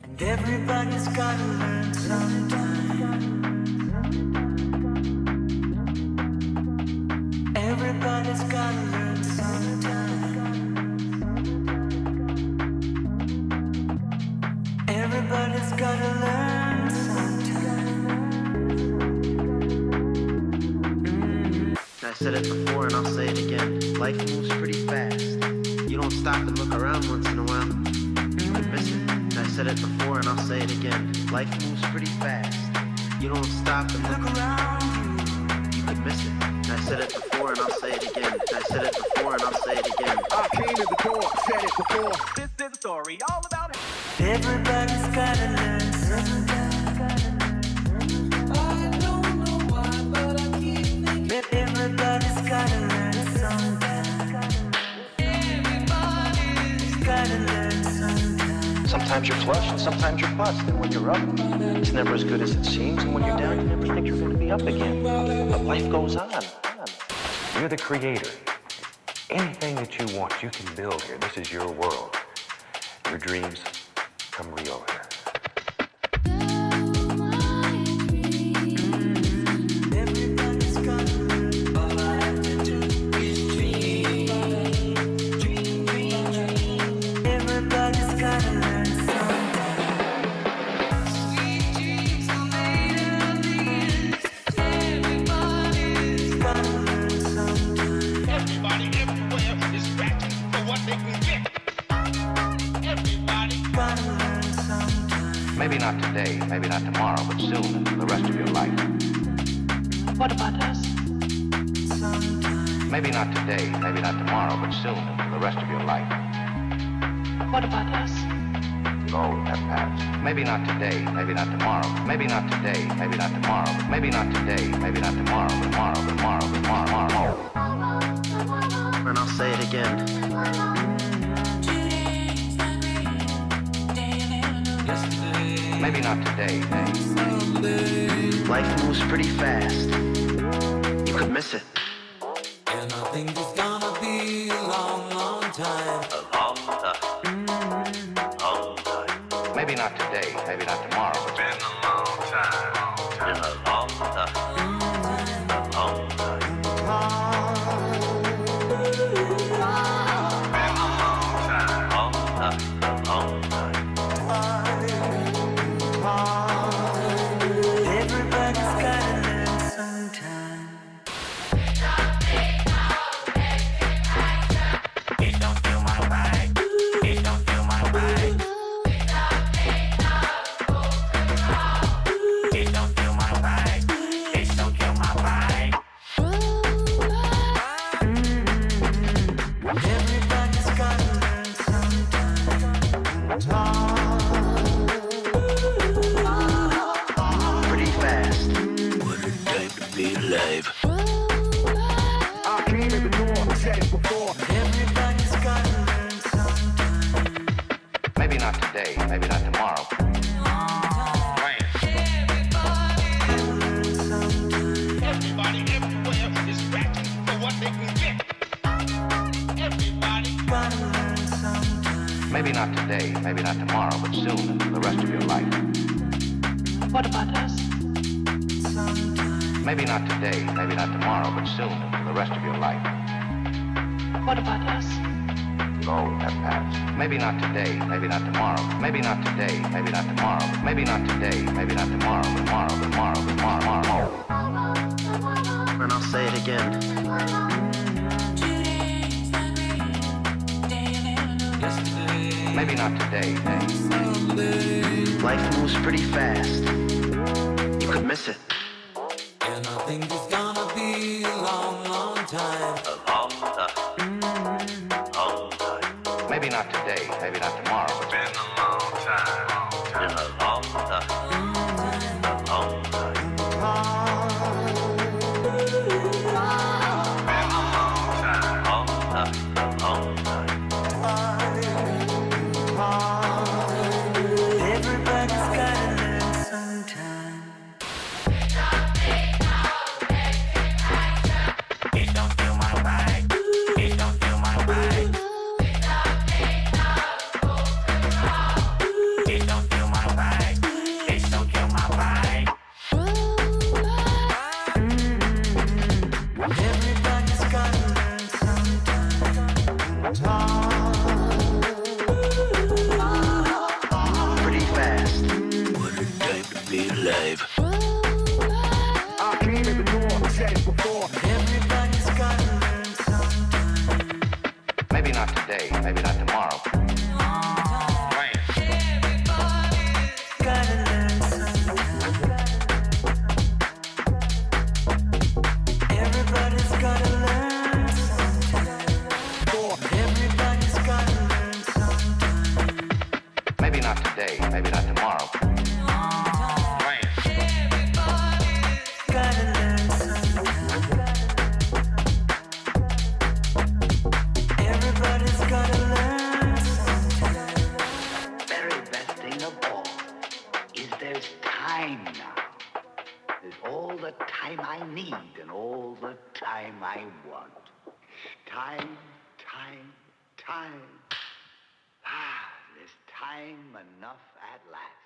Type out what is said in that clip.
And everybody's gotta learn sometime. Everybody's gotta learn sometime. Everybody's gotta learn sometime. I said it before and I'll say it again. Life moves pretty fast. You don't stop and look around once in a while, you could miss it. I said it before and I'll say it again. Life moves pretty fast. You don't stop and look around you could miss it. I said it before and I'll say it again. I said it before and I'll say it again. I came to the door, said it before. This is a story all about it. Everybody's gotta learn sometime. I don't know why, but I keep thinking. Everybody's gotta learn sometime. Everybody's gotta learn sometime. Sometimes you're flush and sometimes you're bust. And when you're up, it's never as good as it seems. And when you're down, you never think you're going to be up again. But life goes on. You're the creator. Anything that you want, you can build here. This is your world. Your dreams come real here. Everybody's gotta learn. All I have to do is dream. Dream, dream, dream. Everybody's gotta learn sometime. Sweet dreams are made of these. Everybody's gotta learn sometime. Everybody everywhere is scratching for what they can get. Everybody Gotta learn sometime. Maybe not today, maybe not tomorrow, but soon and for the rest of your life. What about us? Sometime. Maybe not today, maybe not tomorrow, but soon and for the rest of your life. What about us? Oh, that passed. Maybe not today, maybe not tomorrow. Maybe not today, maybe not tomorrow. Maybe not today, maybe not tomorrow. Tomorrow. And I'll say it again. Maybe not today. Life moves pretty fast. You could miss it. And I think it's gonna be a long, long time. Maybe not today, maybe not tomorrow. But been a long time. In a long time. A long time. Been a long time. Long time. A long time. Everybody's gotta learn sometime. It don't feel my right. It don't feel my right. It don't feel my right. It don't feel my right. Everybody's gotta learn sometime. Pretty fast. I came to the door, said it before. Everybody's gotta learn sometime. maybe not today, maybe not tomorrow. Everybody everywhere is scratching for what they can get. Everybody Gotta learn sometime. Maybe not today, maybe not tomorrow, but soon and for the rest of your life. What about us? Sometime. Maybe not today, maybe not tomorrow, but soon and for the rest of your life. What about us? Oh, that passed. Maybe not today, maybe not tomorrow. Maybe not today, maybe not tomorrow. Maybe not today, maybe not tomorrow. Tomorrow. And I'll say it again. Maybe not today. Life moves pretty fast. You could miss it. And I think it's gonna be a long, long time. A long time. Long time. Maybe not today, maybe not tomorrow. been a long time. In a long time. A long time. Been a long tomorrow. Right. Gotta learn sometime. Everybody's gotta learn sometime. Everybody's gotta learn sometime. Maybe not today, maybe not tomorrow. Right. Gotta learn sometime. Everybody's gotta learn sometime. Very best thing of all is there's time now. There's all the time I need and all the time I want. Time, time, time. Ah, there's time enough at last.